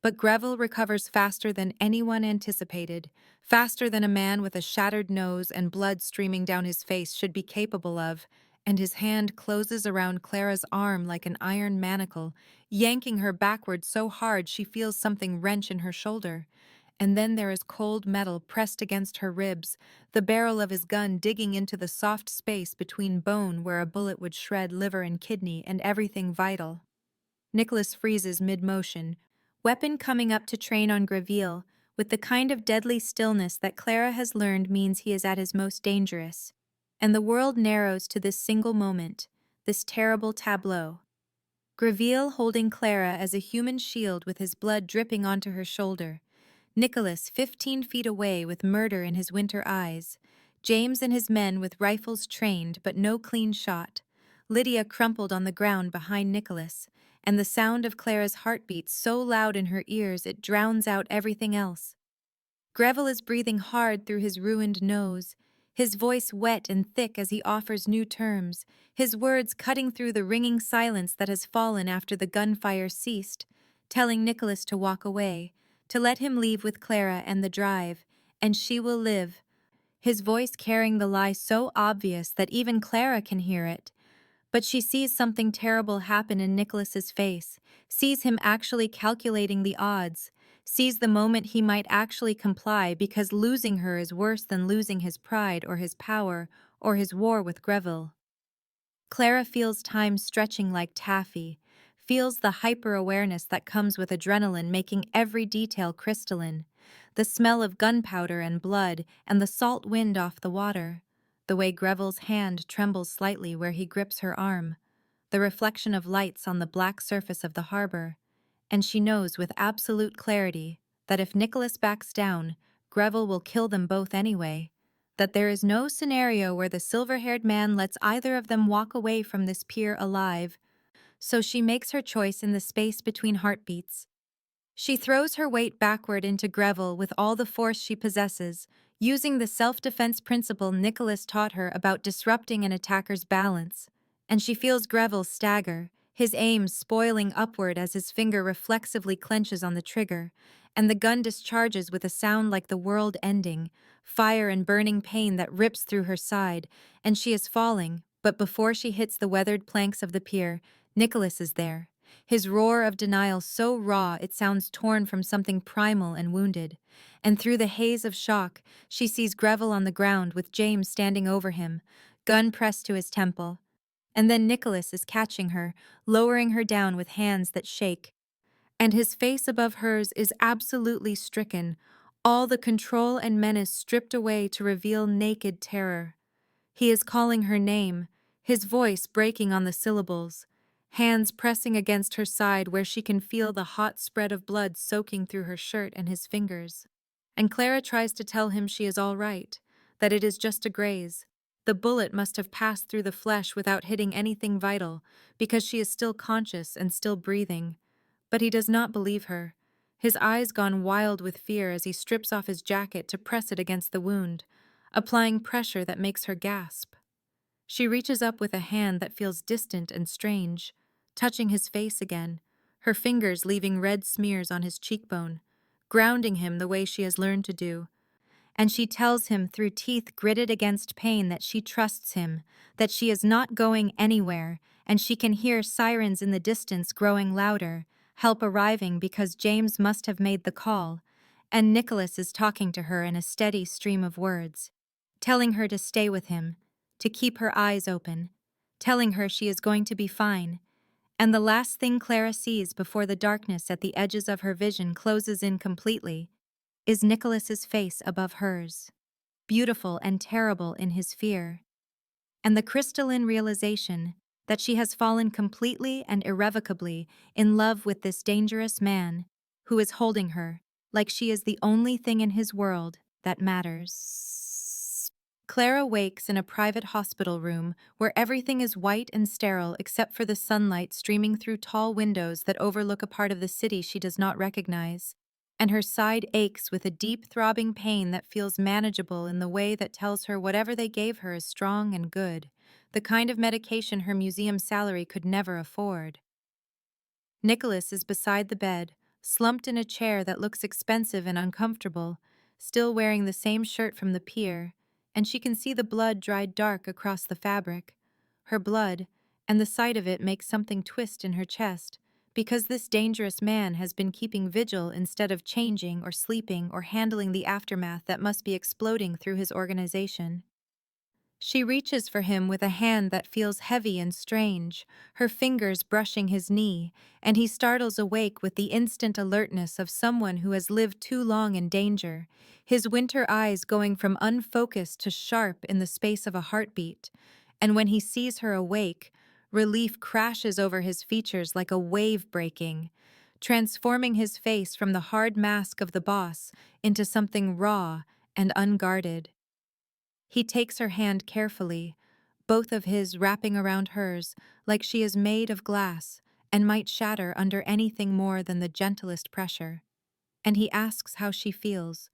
But Greville recovers faster than anyone anticipated, faster than a man with a shattered nose and blood streaming down his face should be capable of, and his hand closes around Clara's arm like an iron manacle, yanking her backward so hard she feels something wrench in her shoulder. And then there is cold metal pressed against her ribs, the barrel of his gun digging into the soft space between bone where a bullet would shred liver and kidney and everything vital. Nicholas freezes mid-motion, weapon coming up to train on Greville, with the kind of deadly stillness that Clara has learned means he is at his most dangerous. And the world narrows to this single moment, this terrible tableau. Greville holding Clara as a human shield with his blood dripping onto her shoulder, Nicholas 15 feet away with murder in his winter eyes, James and his men with rifles trained but no clean shot, Lydia crumpled on the ground behind Nicholas, and the sound of Clara's heartbeat so loud in her ears it drowns out everything else. Greville is breathing hard through his ruined nose, his voice wet and thick as he offers new terms, his words cutting through the ringing silence that has fallen after the gunfire ceased, telling Nicholas to walk away, to let him leave with Clara and the drive, and she will live. His voice carrying the lie so obvious that even Clara can hear it. But she sees something terrible happen in Nicholas's face, sees him actually calculating the odds, sees the moment he might actually comply because losing her is worse than losing his pride or his power or his war with Greville. Clara feels time stretching like taffy, feels the hyper-awareness that comes with adrenaline making every detail crystalline, the smell of gunpowder and blood and the salt wind off the water, the way Greville's hand trembles slightly where he grips her arm, the reflection of lights on the black surface of the harbor, and she knows with absolute clarity that if Nicholas backs down, Greville will kill them both anyway, that there is no scenario where the silver-haired man lets either of them walk away from this pier alive, so she makes her choice in the space between heartbeats. She throws her weight backward into Greville with all the force she possesses, using the self-defense principle Nicholas taught her about disrupting an attacker's balance, and she feels Greville stagger, his aim spoiling upward as his finger reflexively clenches on the trigger, and the gun discharges with a sound like the world ending, fire and burning pain that rips through her side, and she is falling, but before she hits the weathered planks of the pier, Nicholas is there. His roar of denial so raw it sounds torn from something primal and wounded. And through the haze of shock, she sees Greville on the ground with James standing over him, gun pressed to his temple. And then Nicholas is catching her, lowering her down with hands that shake. And his face above hers is absolutely stricken, all the control and menace stripped away to reveal naked terror. He is calling her name, his voice breaking on the syllables, hands pressing against her side where she can feel the hot spread of blood soaking through her shirt and his fingers. And Clara tries to tell him she is all right, that it is just a graze. The bullet must have passed through the flesh without hitting anything vital, because she is still conscious and still breathing. But he does not believe her, his eyes gone wild with fear as he strips off his jacket to press it against the wound, applying pressure that makes her gasp. She reaches up with a hand that feels distant and strange, touching his face again, her fingers leaving red smears on his cheekbone, grounding him the way she has learned to do. And she tells him through teeth gritted against pain that she trusts him, that she is not going anywhere, and she can hear sirens in the distance growing louder, help arriving because James must have made the call, and Nicholas is talking to her in a steady stream of words, telling her to stay with him, to keep her eyes open, telling her she is going to be fine. And the last thing Clara sees before the darkness at the edges of her vision closes in completely is Nicholas's face above hers, beautiful and terrible in his fear, and the crystalline realization that she has fallen completely and irrevocably in love with this dangerous man who is holding her like she is the only thing in his world that matters. Clara wakes in a private hospital room where everything is white and sterile except for the sunlight streaming through tall windows that overlook a part of the city she does not recognize, and her side aches with a deep throbbing pain that feels manageable in the way that tells her whatever they gave her is strong and good, the kind of medication her museum salary could never afford. Nicholas is beside the bed, slumped in a chair that looks expensive and uncomfortable, still wearing the same shirt from the pier, and she can see the blood dried dark across the fabric. Her blood, and the sight of it makes something twist in her chest, because this dangerous man has been keeping vigil instead of changing or sleeping or handling the aftermath that must be exploding through his organization. She reaches for him with a hand that feels heavy and strange, her fingers brushing his knee, and he startles awake with the instant alertness of someone who has lived too long in danger, his winter eyes going from unfocused to sharp in the space of a heartbeat. And when he sees her awake, relief crashes over his features like a wave breaking. transforming his face from the hard mask of the boss into something raw and unguarded. He takes her hand carefully, both of his wrapping around hers like she is made of glass and might shatter under anything more than the gentlest pressure. And he asks how she feels,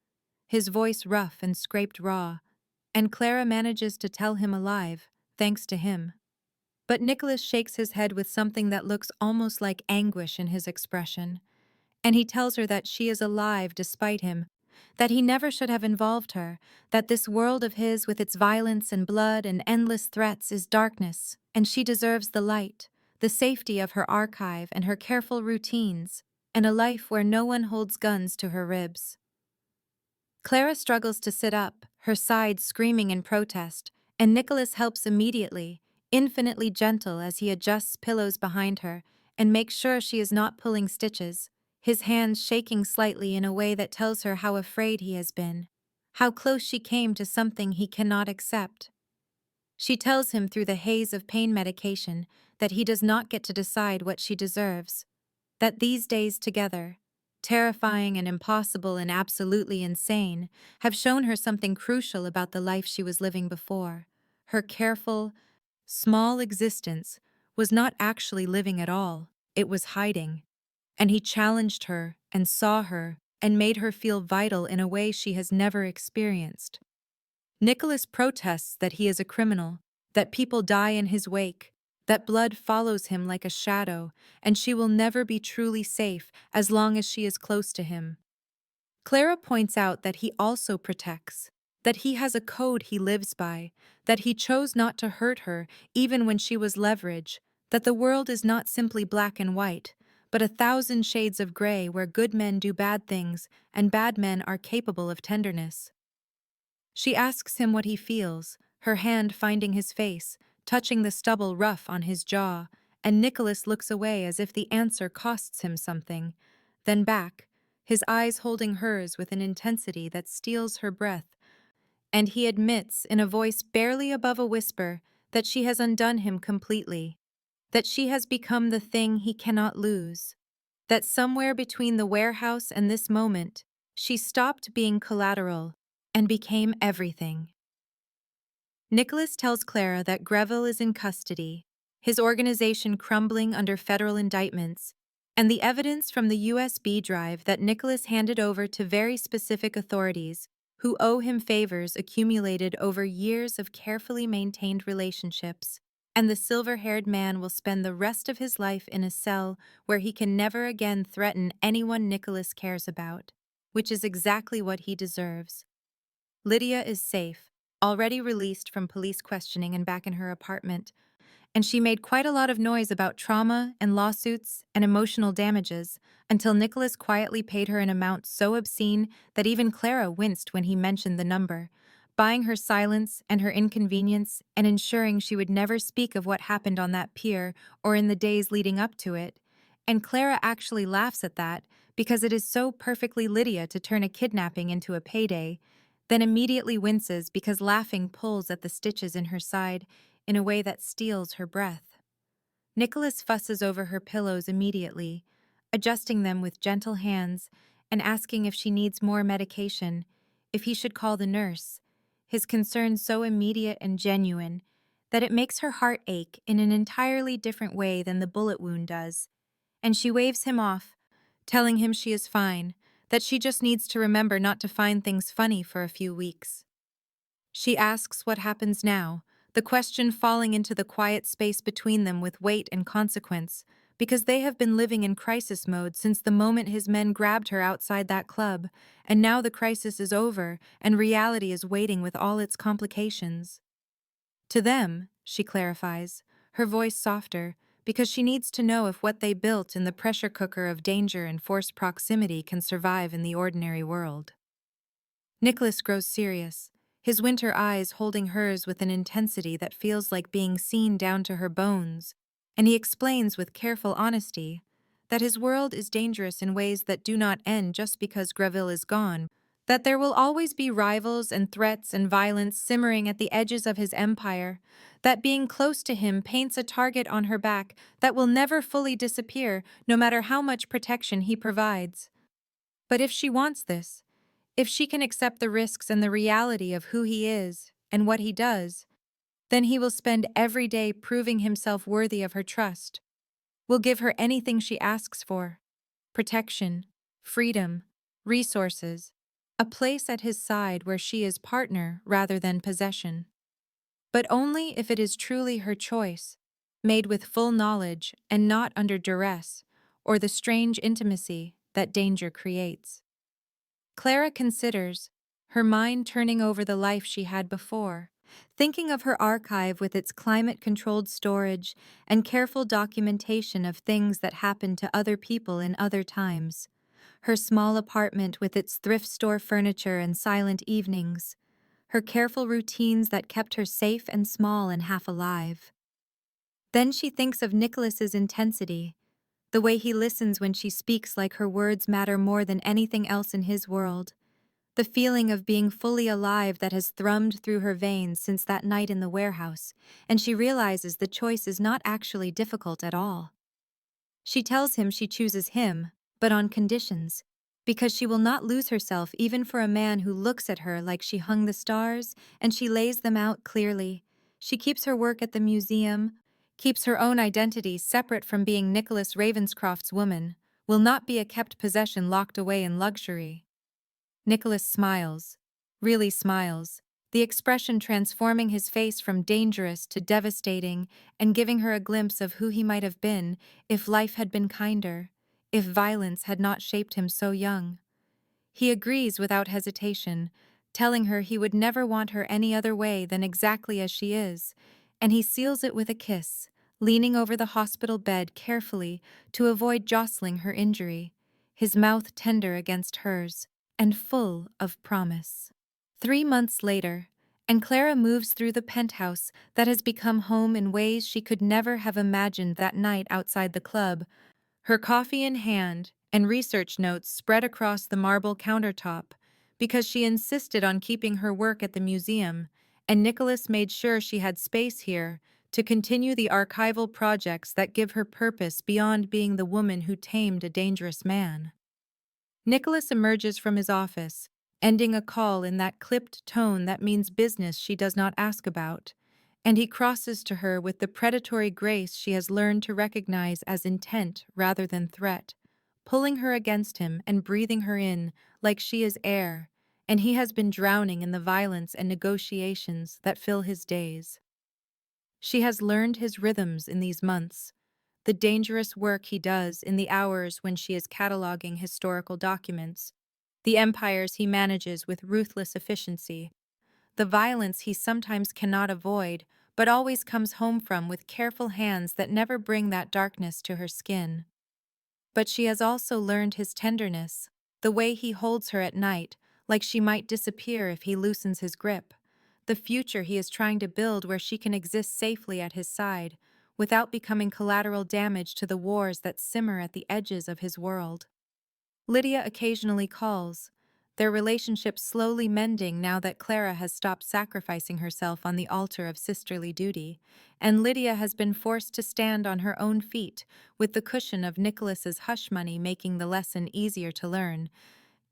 his voice rough and scraped raw, and Clara manages to tell him alive, thanks to him. But Nicholas shakes his head with something that looks almost like anguish in his expression, and he tells her that she is alive despite him, that he never should have involved her, that this world of his with its violence and blood and endless threats is darkness, and she deserves the light, the safety of her archive and her careful routines, and a life where no one holds guns to her ribs. Clara struggles to sit up, her side screaming in protest, and Nicholas helps immediately, infinitely gentle as he adjusts pillows behind her and makes sure she is not pulling stitches, his hands shaking slightly in a way that tells her how afraid he has been, how close she came to something he cannot accept. She tells him through the haze of pain medication that he does not get to decide what she deserves, that these days together, terrifying and impossible and absolutely insane, have shown her something crucial about the life she was living before. Her careful, small existence was not actually living at all, it was hiding. And he challenged her and saw her and made her feel vital in a way she has never experienced. Nicholas protests that he is a criminal, that people die in his wake, that blood follows him like a shadow, and she will never be truly safe as long as she is close to him. Clara points out that he also protects, that he has a code he lives by, that he chose not to hurt her even when she was leverage, that the world is not simply black and white, but 1,000 shades of gray where good men do bad things and bad men are capable of tenderness. She asks him what he feels, her hand finding his face, touching the stubble rough on his jaw, and Nicholas looks away as if the answer costs him something, then back, his eyes holding hers with an intensity that steals her breath, and he admits in a voice barely above a whisper that she has undone him completely, that she has become the thing he cannot lose, that somewhere between the warehouse and this moment, she stopped being collateral and became everything. Nicholas tells Clara that Greville is in custody, his organization crumbling under federal indictments, and the evidence from the USB drive that Nicholas handed over to very specific authorities who owe him favors accumulated over years of carefully maintained relationships, and the silver-haired man will spend the rest of his life in a cell where he can never again threaten anyone Nicholas cares about, which is exactly what he deserves. Lydia is safe, already released from police questioning and back in her apartment, and she made quite a lot of noise about trauma and lawsuits and emotional damages until Nicholas quietly paid her an amount so obscene that even Clara winced when he mentioned the number, buying her silence and her inconvenience and ensuring she would never speak of what happened on that pier or in the days leading up to it. And Clara actually laughs at that because it is so perfectly Lydia to turn a kidnapping into a payday, then immediately winces because laughing pulls at the stitches in her side in a way that steals her breath. Nicholas fusses over her pillows immediately, adjusting them with gentle hands and asking if she needs more medication, if he should call the nurse, his concern so immediate and genuine that it makes her heart ache in an entirely different way than the bullet wound does, and she waves him off, telling him she is fine, that she just needs to remember not to find things funny for a few weeks. She asks what happens now, the question falling into the quiet space between them with weight and consequence, because they have been living in crisis mode since the moment his men grabbed her outside that club, and now the crisis is over and reality is waiting with all its complications. To them, she clarifies, her voice softer, because she needs to know if what they built in the pressure cooker of danger and forced proximity can survive in the ordinary world. Nicholas grows serious, his winter eyes holding hers with an intensity that feels like being seen down to her bones, and he explains with careful honesty that his world is dangerous in ways that do not end just because Greville is gone, That there will always be rivals and threats and violence simmering at the edges of his empire, that being close to him paints a target on her back that will never fully disappear, no matter how much protection he provides. But if she wants this, if she can accept the risks and the reality of who he is and what he does, then he will spend every day proving himself worthy of her trust, will give her anything she asks for: protection, freedom, resources, a place at his side where she is partner rather than possession. But only if it is truly her choice, made with full knowledge and not under duress or the strange intimacy that danger creates. Clara considers, her mind turning over the life she had before, thinking of her archive with its climate-controlled storage and careful documentation of things that happened to other people in other times, her small apartment with its thrift store furniture and silent evenings, her careful routines that kept her safe and small and half alive. Then she thinks of Nicholas's intensity, the way he listens when she speaks like her words matter more than anything else in his world, the feeling of being fully alive that has thrummed through her veins since that night in the warehouse, and she realizes the choice is not actually difficult at all. She tells him she chooses him, but on conditions, because she will not lose herself even for a man who looks at her like she hung the stars, and she lays them out clearly. She keeps her work at the museum, keeps her own identity separate from being Nicholas Ravenscroft's woman, will not be a kept possession locked away in luxury. Nicholas smiles, really smiles, the expression transforming his face from dangerous to devastating and giving her a glimpse of who he might have been if life had been kinder, if violence had not shaped him so young. He agrees without hesitation, telling her he would never want her any other way than exactly as she is, and he seals it with a kiss, leaning over the hospital bed carefully to avoid jostling her injury, his mouth tender against hers and full of promise. 3 months later, and Clara moves through the penthouse that has become home in ways she could never have imagined that night outside the club, her coffee in hand and research notes spread across the marble countertop, because she insisted on keeping her work at the museum, and Nicholas made sure she had space here to continue the archival projects that give her purpose beyond being the woman who tamed a dangerous man. Nicholas emerges from his office, ending a call in that clipped tone that means business she does not ask about, and he crosses to her with the predatory grace she has learned to recognize as intent rather than threat, pulling her against him and breathing her in like she is air, and he has been drowning in the violence and negotiations that fill his days. She has learned his rhythms in these months, the dangerous work he does in the hours when she is cataloging historical documents, the empires he manages with ruthless efficiency, the violence he sometimes cannot avoid but always comes home from with careful hands that never bring that darkness to her skin. But she has also learned his tenderness, the way he holds her at night, like she might disappear if he loosens his grip, the future he is trying to build where she can exist safely at his side, without becoming collateral damage to the wars that simmer at the edges of his world. Lydia occasionally calls, their relationship slowly mending now that Clara has stopped sacrificing herself on the altar of sisterly duty, and Lydia has been forced to stand on her own feet, with the cushion of Nicholas's hush money making the lesson easier to learn,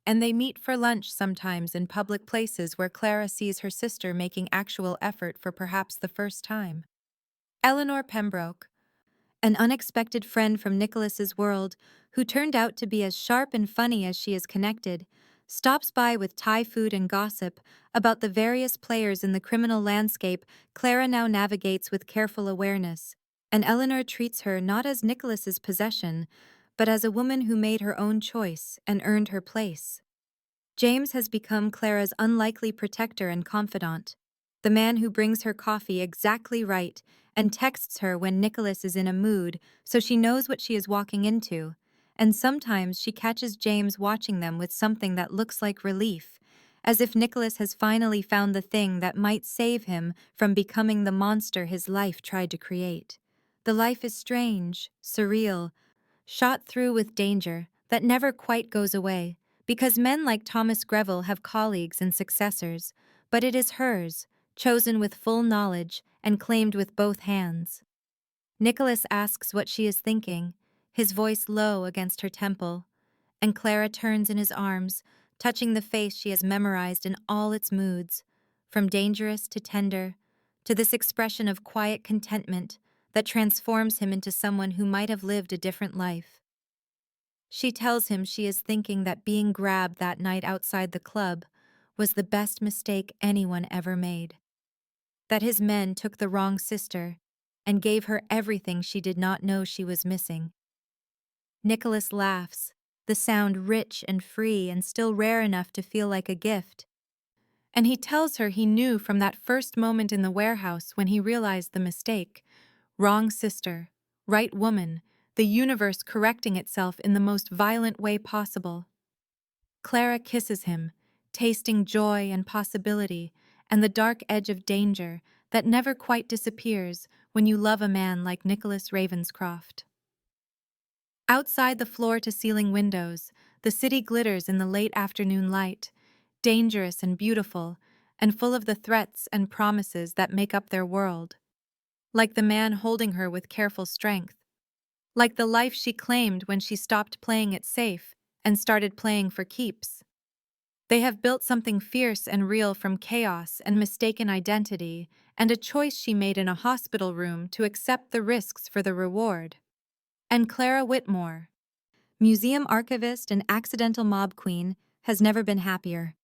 and they meet for lunch sometimes in public places where Clara sees her sister making actual effort for perhaps the first time. Eleanor Pembroke, an unexpected friend from Nicholas's world, who turned out to be as sharp and funny as she is connected, stops by with Thai food and gossip about the various players in the criminal landscape Clara now navigates with careful awareness, and Eleanor treats her not as Nicholas's possession, but as a woman who made her own choice and earned her place. James has become Clara's unlikely protector and confidant, the man who brings her coffee exactly right and texts her when Nicholas is in a mood so she knows what she is walking into, and sometimes she catches James watching them with something that looks like relief, as if Nicholas has finally found the thing that might save him from becoming the monster his life tried to create. The life is strange, surreal, shot through with danger that never quite goes away, Because men like Thomas Greville have colleagues and successors, but it is hers, chosen with full knowledge and claimed with both hands. Nicholas asks what she is thinking, his voice low against her temple, and Clara turns in his arms, touching the face she has memorized in all its moods, from dangerous to tender, to this expression of quiet contentment that transforms him into someone who might have lived a different life. She tells him she is thinking that being grabbed that night outside the club was the best mistake anyone ever made. That his men took the wrong sister and gave her everything she did not know she was missing. Nicholas laughs, the sound rich and free and still rare enough to feel like a gift. And he tells her he knew from that first moment in the warehouse when he realized the mistake. Wrong sister, right woman, the universe correcting itself in the most violent way possible. Clara kisses him, tasting joy and possibility and the dark edge of danger that never quite disappears when you love a man like Nicholas Ravenscroft. Outside the floor-to-ceiling windows, the city glitters in the late afternoon light, dangerous and beautiful, and full of the threats and promises that make up their world. Like the man holding her with careful strength. Like the life she claimed when she stopped playing it safe and started playing for keeps. They have built something fierce and real from chaos and mistaken identity, and a choice she made in a hospital room to accept the risks for the reward. And Clara Whitmore, museum archivist and accidental mob queen, has never been happier.